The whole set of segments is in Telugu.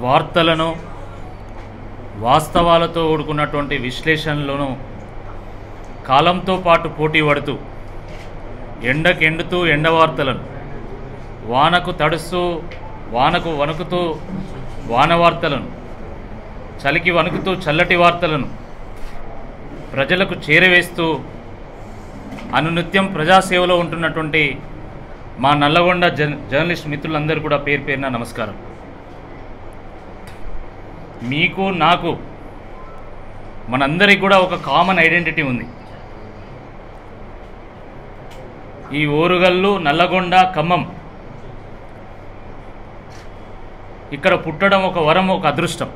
వార్తలను వాస్తవాలతో కూడుకున్నటువంటి విశ్లేషణలను కాలంతో పాటు పోటీ పడుతూ ఎండకెండుతూ ఎండ వార్తలను, వానకు తడుస్తూ వానకు వణుకుతూ వాన వార్తలను, చలికి వణుకుతూ చల్లటి వార్తలను ప్రజలకు చేరవేస్తూ అనునిత్యం ప్రజాసేవలో ఉంటున్నటువంటి మా నల్లగొండ జర్నలిస్ట్ మిత్రులందరూ కూడా పేరు పేరున నమస్కారం. మీకు నాకు మనందరికీ కూడా ఒక కామన్ ఐడెంటిటీ ఉంది. ఈ ఓరుగల్లు, నల్లగొండ, ఖమ్మం ఇక్కడ పుట్టడం ఒక వరం, ఒక అదృష్టం.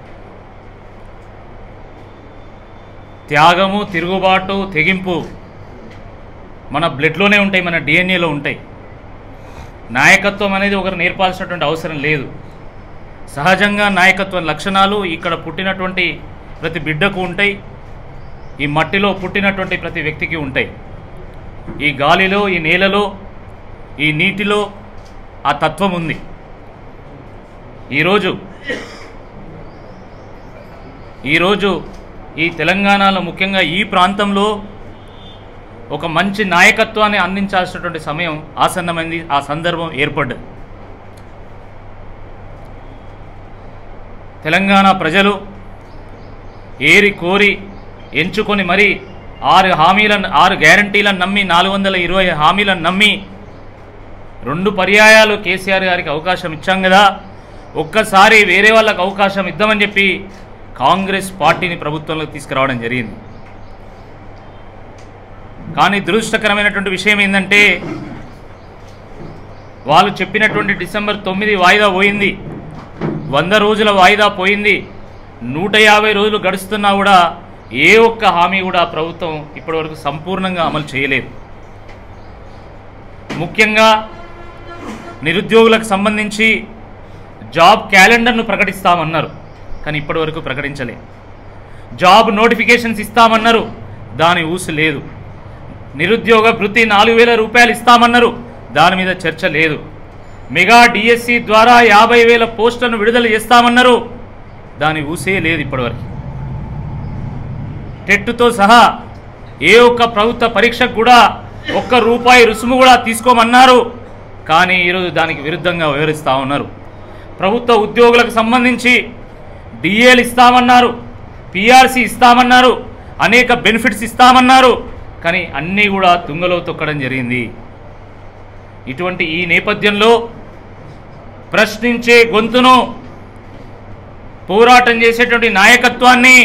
త్యాగము, తిరుగుబాటు, తెగింపు మన బ్లడ్లోనే ఉంటాయి, మన డిఎన్ఏలో ఉంటాయి. నాయకత్వం అనేది ఒకరు నేర్పాల్సినటువంటి అవసరం లేదు. సహజంగా నాయకత్వ లక్షణాలు ఇక్కడ పుట్టినటువంటి ప్రతి బిడ్డకు ఉంటాయి, ఈ మట్టిలో పుట్టినటువంటి ప్రతి వ్యక్తికి ఉంటాయి. ఈ గాలిలో, ఈ నేలలో, ఈ నీటిలో ఆ తత్వం ఉంది. ఈరోజు ఈ తెలంగాణలో, ముఖ్యంగా ఈ ప్రాంతంలో ఒక మంచి నాయకత్వాన్ని అందించాల్సినటువంటి సమయం ఆసన్నమైంది. ఆ సందర్భం ఏర్పడ్డది. తెలంగాణ ప్రజలు ఏరి కోరి ఎంచుకొని మరి 6 గ్యారంటీలను నమ్మి, 420 హామీలను నమ్మి 2 పర్యాయాలు కేసీఆర్ గారికి అవకాశం ఇచ్చాం కదా, ఒక్కసారి వేరే వాళ్ళకు అవకాశం ఇద్దామని చెప్పి కాంగ్రెస్ పార్టీని ప్రభుత్వంలోకి తీసుకురావడం జరిగింది. కానీ దురదృష్టకరమైనటువంటి విషయం ఏంటంటే, వాళ్ళు చెప్పినటువంటి డిసెంబర్ 9 వాయిదా పోయింది, 100 రోజుల వాయిదా పోయింది, 150 రోజులు గడుస్తున్నా కూడా ఏ ఒక్క హామీ కూడా ప్రభుత్వం ఇప్పటివరకు సంపూర్ణంగా అమలు చేయలేదు. ముఖ్యంగా నిరుద్యోగులకు సంబంధించి జాబ్ క్యాలెండర్ను ప్రకటిస్తామన్నారు, కానీ ఇప్పటివరకు ప్రకటించలేదు. జాబ్ నోటిఫికేషన్స్ ఇస్తామన్నారు, దాని ఊసు లేదు. నిరుద్యోగ భృతి 4000 రూపాయలు ఇస్తామన్నారు, దాని మీద చర్చ లేదు. మెగా డిఎస్సి ద్వారా 50,000 పోస్టులను విడుదల చేస్తామన్నారు, దాని ఊసే లేదు ఇప్పటివరకు. టెట్తో సహా ఏ ఒక్క ప్రభుత్వ పరీక్షకు కూడా ₹1 రుసుము కూడా తీసుకోమన్నారు, కానీ ఈరోజు దానికి విరుద్ధంగా వివరిస్తూ ఉన్నారు. ప్రభుత్వ ఉద్యోగులకు సంబంధించి డిఏలు ఇస్తామన్నారు, పిఆర్సి ఇస్తామన్నారు, అనేక బెనిఫిట్స్ ఇస్తామన్నారు, కానీ అన్నీ కూడా తుంగలో తొక్కడం జరిగింది. ఇటువంటి ఈ నేపథ్యంలో ప్రశ్నించే గొంతును, పోరాటం చేసేటువంటి నాయకత్వాన్ని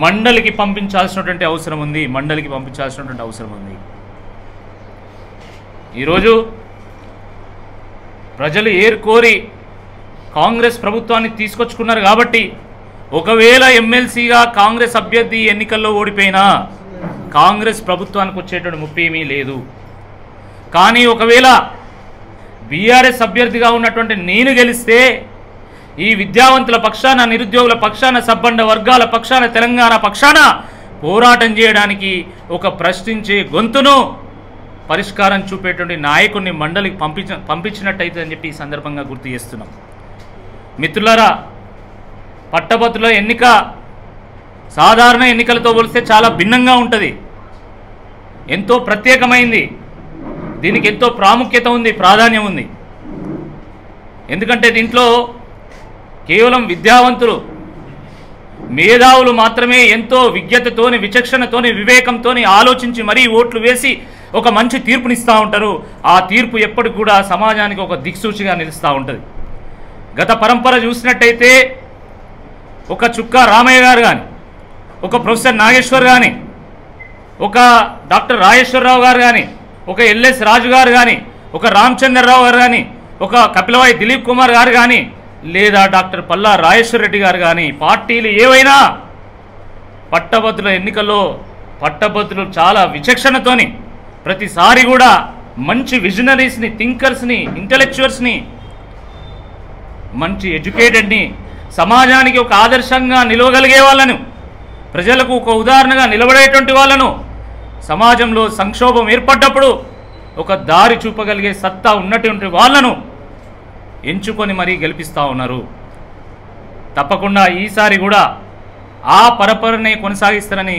మండలికి పంపించాల్సినటువంటి అవసరం ఉంది. ఈరోజు ప్రజలు ఏరుకోరి కాంగ్రెస్ ప్రభుత్వాన్ని తీసుకొచ్చుకున్నారు కాబట్టి, ఒకవేళ ఎమ్మెల్సీగా కాంగ్రెస్ అభ్యర్థి ఎన్నికల్లో ఓడిపోయినా కాంగ్రెస్ ప్రభుత్వానికి వచ్చేటువంటి ముప్పు ఏమీ లేదు. కానీ ఒకవేళ బీఆర్ఎస్ అభ్యర్థిగా ఉన్నటువంటి నేను గెలిస్తే ఈ విద్యావంతుల పక్షాన, నిరుద్యోగుల పక్షాన, సబ్బండ వర్గాల పక్షాన, తెలంగాణ పక్షాన పోరాటం చేయడానికి ఒక ప్రశ్నించే గొంతును, పరిష్కారం చూపేటువంటి నాయకుడిని మండలికి పంపించినట్టయితే అని చెప్పి ఈ సందర్భంగా గుర్తు చేస్తున్నాం. మిత్రులారా, పట్టభద్రుల ఎన్నిక సాధారణ ఎన్నికలతో పోలిస్తే చాలా భిన్నంగా ఉంటుంది, ఎంతో ప్రత్యేకమైంది. దీనికి ఎంతో ప్రాముఖ్యత ఉంది, ప్రాధాన్యం ఉంది. ఎందుకంటే దీంట్లో కేవలం విద్యావంతులు, మేధావులు మాత్రమే ఎంతో విజ్ఞతతోని, విచక్షణతోని, వివేకంతోని ఆలోచించి మరీ ఓట్లు వేసి ఒక మంచి తీర్పునిస్తూ ఉంటారు. ఆ తీర్పు ఎప్పటికి కూడా సమాజానికి ఒక దిక్సూచిగా నిలుస్తూ ఉంటుంది. గత పరంపర చూసినట్టయితే ఒక చుక్కా రామయ్య గారు కానీ, ఒక ప్రొఫెసర్ నాగేశ్వర్ కానీ, ఒక డాక్టర్ రాజేశ్వరరావు గారు కానీ, ఒక ఎల్ఎస్ రాజు గారు కానీ, ఒక రామచంద్రరావు గారు కానీ, ఒక కపిలవాయి దిలీప్ కుమార్ గారు కానీ, లేదా డాక్టర్ పల్లా రాజేశ్వర రెడ్డి గారు కానీ, పార్టీలు ఏవైనా పట్టభద్రుల ఎన్నికల్లో పట్టభద్రులు చాలా విచక్షణతోని ప్రతిసారి కూడా మంచి విజనరీస్ని, థింకర్స్ని, ఇంటెలెక్చువల్స్ని, మంచి ఎడ్యుకేటెడ్ని, సమాజానికి ఒక ఆదర్శంగా నిలవగలిగే వాళ్ళను, ప్రజలకు ఒక ఉదాహరణగా నిలబడేటువంటి వాళ్ళను, సమాజంలో సంక్షోభం ఏర్పడ్డప్పుడు ఒక దారి చూపగలిగే సత్తా ఉన్నటువంటి వాళ్ళను ఎంచుకొని మరీ గెలిపిస్తూ ఉన్నారు. తప్పకుండా ఈసారి కూడా ఆ పరపరనే కొనసాగిస్తారని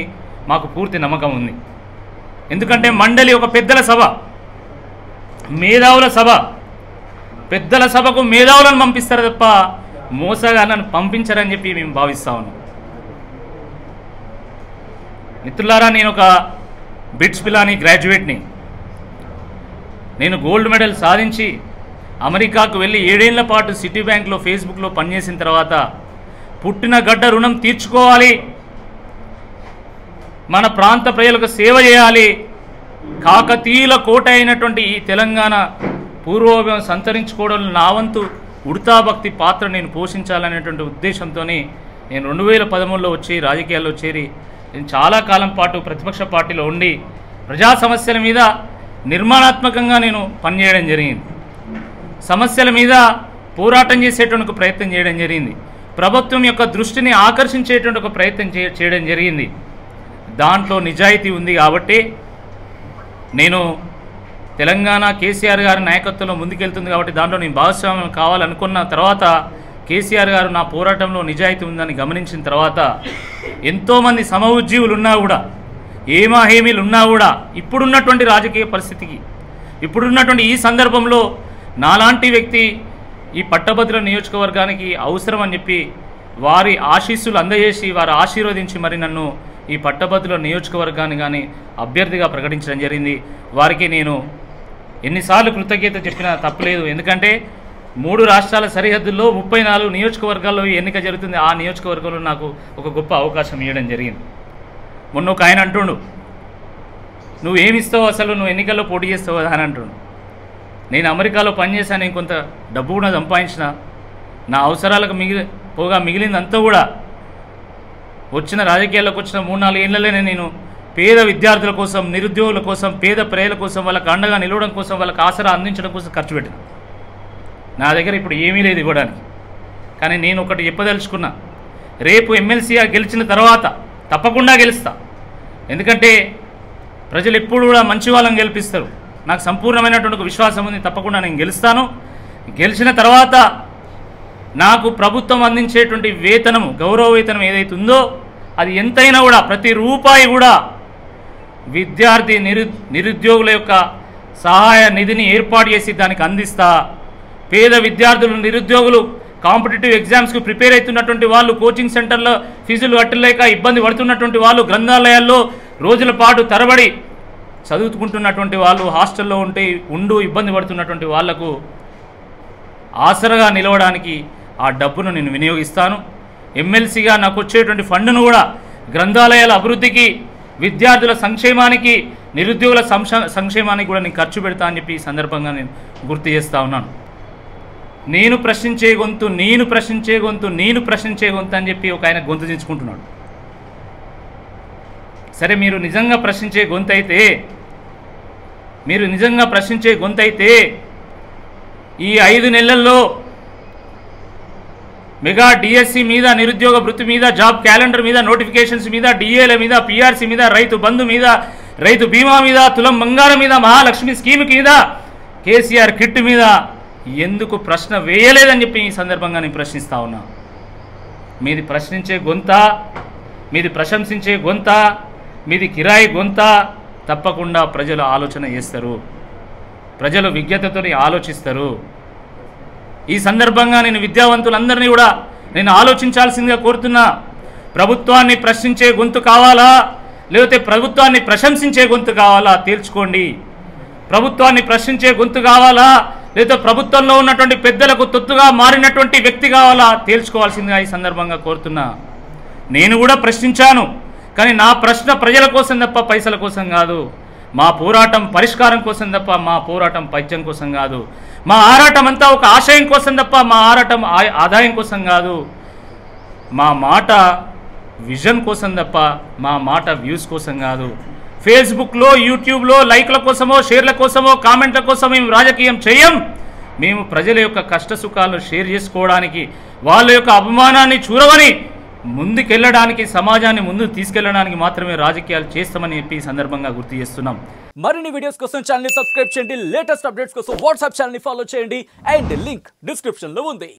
మాకు పూర్తి నమ్మకం ఉంది. ఎందుకంటే మండలి ఒక పెద్దల సభ, మేధావుల సభ. పెద్దల సభకు మేధావులను పంపిస్తారు తప్ప మోసగాళ్ళను పంపించరని చెప్పి మేము భావిస్తూ ఉన్నాం. మిత్రులారా, నేను ఒక బిట్స్ పిలానీ గ్రాడ్యుయేట్ని. నేను గోల్డ్ మెడల్ సాధించి అమెరికాకు వెళ్ళి 7 ఏళ్ల పాటు సిటీ బ్యాంక్లో ఫేస్బుక్లో పనిచేసిన తర్వాత పుట్టిన గడ్డ రుణం తీర్చుకోవాలి, మన ప్రాంత ప్రజలకు సేవ చేయాలి, కాకతీయుల కోట అయినటువంటి ఈ తెలంగాణ పూర్వోభం సంతరించుకోవడంలో నా వంతు ఉడతాభక్తి పాత్ర నేను పోషించాలనేటువంటి ఉద్దేశంతో నేను 2013లో వచ్చి రాజకీయాల్లో చేరి నేను చాలా కాలం పాటు ప్రతిపక్ష పార్టీలో ఉండి ప్రజా సమస్యల మీద నిర్మాణాత్మకంగా నేను పనిచేయడం జరిగింది. సమస్యల మీద పోరాటం చేసేటువంటి ప్రయత్నం చేయడం జరిగింది. ప్రభుత్వం యొక్క దృష్టిని ఆకర్షించేటువంటి ఒక ప్రయత్నం చేయడం జరిగింది. దాంట్లో నిజాయితీ ఉంది కాబట్టి నేను తెలంగాణ కేసీఆర్ గారి నాయకత్వంలో ముందుకెళ్తుంది కాబట్టి దాంట్లో నేను భాగస్వామ్యం కావాలనుకున్న తర్వాత కేసీఆర్ గారు నా పోరాటంలో నిజాయితీ ఉందని గమనించిన తర్వాత ఎంతోమంది సమఉజ్జీవులు ఉన్నా కూడా, ఏమాహేమీలు ఉన్నా కూడా ఇప్పుడున్నటువంటి రాజకీయ పరిస్థితికి, ఇప్పుడున్నటువంటి ఈ సందర్భంలో నాలాంటి వ్యక్తి ఈ పట్టభద్రుల నియోజకవర్గానికి అవసరం అని చెప్పి వారి ఆశీస్సులు అందజేసి వారు ఆశీర్వదించి మరి నన్ను ఈ పట్టభద్రుల నియోజకవర్గాన్ని కానీ అభ్యర్థిగా ప్రకటించడం జరిగింది. వారికి నేను ఎన్నిసార్లు కృతజ్ఞత చెప్పినా తప్పలేదు. ఎందుకంటే 3 రాష్ట్రాల సరిహద్దుల్లో 34 నియోజకవర్గాల్లో ఎన్నిక జరుగుతుంది. ఆ నియోజకవర్గంలో నాకు ఒక గొప్ప అవకాశం ఇవ్వడం జరిగింది. మొన్న ఒక ఆయన అంటుండు, నువ్వేమిస్తావు అసలు, నువ్వు ఎన్నికల్లో పోటీ చేస్తావు అని అంటుండు. నేను అమెరికాలో పనిచేశాను, నేను కొంత డబ్బు కూడా సంపాదించిన, నా అవసరాలకు మిగిలిందంతా కూడా వచ్చిన రాజకీయాల్లోకి వచ్చిన 3-4 ఏళ్లలోనే నేను పేద విద్యార్థుల కోసం, నిరుద్యోగుల కోసం, పేద ప్రజల కోసం, వాళ్ళకి అండగా నిలవడం కోసం, వాళ్ళకి ఆసరా అందించడం కోసం ఖర్చు పెట్టాను. నా దగ్గర ఇప్పుడు ఏమీ లేదు ఇవ్వడానికి. కానీ నేను ఒకటి చెప్పదలుచుకున్నా, రేపు ఎమ్మెల్సీగా గెలిచిన తర్వాత తప్పకుండా గెలుస్తా. ఎందుకంటే ప్రజలు ఎప్పుడు కూడా మంచి వాళ్ళని గెలిపిస్తారు. నాకు సంపూర్ణమైనటువంటి ఒక విశ్వాసం ఉంది, తప్పకుండా నేను గెలుస్తాను. గెలిచిన తర్వాత నాకు ప్రభుత్వం అందించేటువంటి వేతనము, గౌరవ వేతనం ఏదైతే ఉందో అది ఎంతైనా కూడా ప్రతి రూపాయి కూడా విద్యార్థి నిరుద్యోగుల యొక్క సహాయ నిధిని ఏర్పాటు చేసి దానికి అందిస్తా. పేద విద్యార్థులు, నిరుద్యోగులు, కాంపిటేటివ్ ఎగ్జామ్స్కి ప్రిపేర్ అవుతున్నటువంటి వాళ్ళు, కోచింగ్ సెంటర్లో ఫీజులు కట్టలేక ఇబ్బంది పడుతున్నటువంటి వాళ్ళు, గ్రంథాలయాల్లో రోజుల పాటు తరబడి చదువుకుంటున్నటువంటి వాళ్ళు, హాస్టల్లో ఉంటూ ఇబ్బంది పడుతున్నటువంటి వాళ్లకు ఆసరగా నిలవడానికి ఆ డబ్బును నేను వినియోగిస్తాను. ఎమ్మెల్సీగా నాకు వచ్చేటువంటి ఫండ్ను కూడా గ్రంథాలయాల అభివృద్ధికి, విద్యార్థుల సంక్షేమానికి, నిరుద్యోగుల సంక్షేమానికి కూడా నేను ఖర్చు పెడతా అని చెప్పి ఈ సందర్భంగా నేను గుర్తు చేస్తూ ఉన్నాను. నేను ప్రశ్నించే గొంతు, నేను ప్రశ్నించే గొంతు, నేను ప్రశ్నించే గొంతు అని చెప్పి ఒక ఆయన గొంతు దించుకుంటున్నాడు. సరే, మీరు నిజంగా ప్రశ్నించే గొంతు అయితే ఈ 5 నెలల్లో మెగా డిఎస్సి మీద, నిరుద్యోగ వృత్తి మీద, జాబ్ క్యాలెండర్ మీద, నోటిఫికేషన్స్ మీద, డిఏల మీద, పిఆర్సీ మీద, రైతు బంధు మీద, రైతు బీమా మీద, తులం బంగారం మీద, మహాలక్ష్మి స్కీమ్ మీద, కేసీఆర్ కిట్ మీద ఎందుకు ప్రశ్న వేయలేదని చెప్పి ఈ సందర్భంగా నేను ప్రశ్నిస్తా ఉన్నా. మీది ప్రశ్నించే గొంత, మీది ప్రశంసించే గొంత, మీది కిరాయి గొంత, తప్పకుండా ప్రజలు ఆలోచన చేస్తారు, ప్రజలు విజ్ఞతతో ఆలోచిస్తారు. ఈ సందర్భంగా నేను విద్యావంతులందరినీ కూడా నేను ఆలోచించాల్సిందిగా కోరుతున్నా. ప్రభుత్వాన్ని ప్రశ్నించే గొంతు కావాలా, లేకపోతే ప్రభుత్వాన్ని ప్రశంసించే గొంతు కావాలా తేల్చుకోండి. ప్రభుత్వాన్ని ప్రశ్నించే గొంతు కావాలా, లేదా ప్రభుత్వంలో ఉన్నటువంటి పెద్దలకు తొత్తుగా మారినటువంటి వ్యక్తి కావాలా తేల్చుకోవాల్సిందిగా ఈ సందర్భంగా కోరుతున్నా. నేను కూడా ప్రశ్నించాను, కానీ నా ప్రశ్న ప్రజల కోసం తప్ప పైసల కోసం కాదు. మా పోరాటం పరిష్కారం కోసం తప్ప మా పోరాటం పైత్యం కోసం కాదు. మా ఆరాటం అంతా ఒక ఆశయం కోసం తప్ప మా ఆరాటం ఆదాయం కోసం కాదు. మా మాట విజన్ కోసం తప్ప మా మాట వ్యూస్ కోసం కాదు. ఫేస్బుక్లో, యూట్యూబ్లో లైక్ల కోసమో, షేర్ల కోసమో, కామెంట్ల కోసం మేము రాజకీయం చేయం. మేము ప్రజల యొక్క కష్ట సుఖాలు షేర్ చేసుకోవడానికి, వాళ్ళ యొక్క అభిమానాన్ని చూరవని ముందుకెళ్ళడానికి, సమాజాన్ని ముందుకు తీసుకెళ్లడానికి మాత్రమే రాజకీయాలు చేస్తామని చెప్పి ఈ సందర్భంగా గుర్తు చేస్తున్నాం. మరిన్ని వీడియోస్ కోసం ఛానల్ ని సబ్స్క్రైబ్ చేయండి, లేటెస్ట్ అప్డేట్స్ కోసం వాట్సాప్ ఛానల్ ని ఫాలో చేయండి అండ్ లింక్ డిస్క్రిప్షన్ లో ఉంది.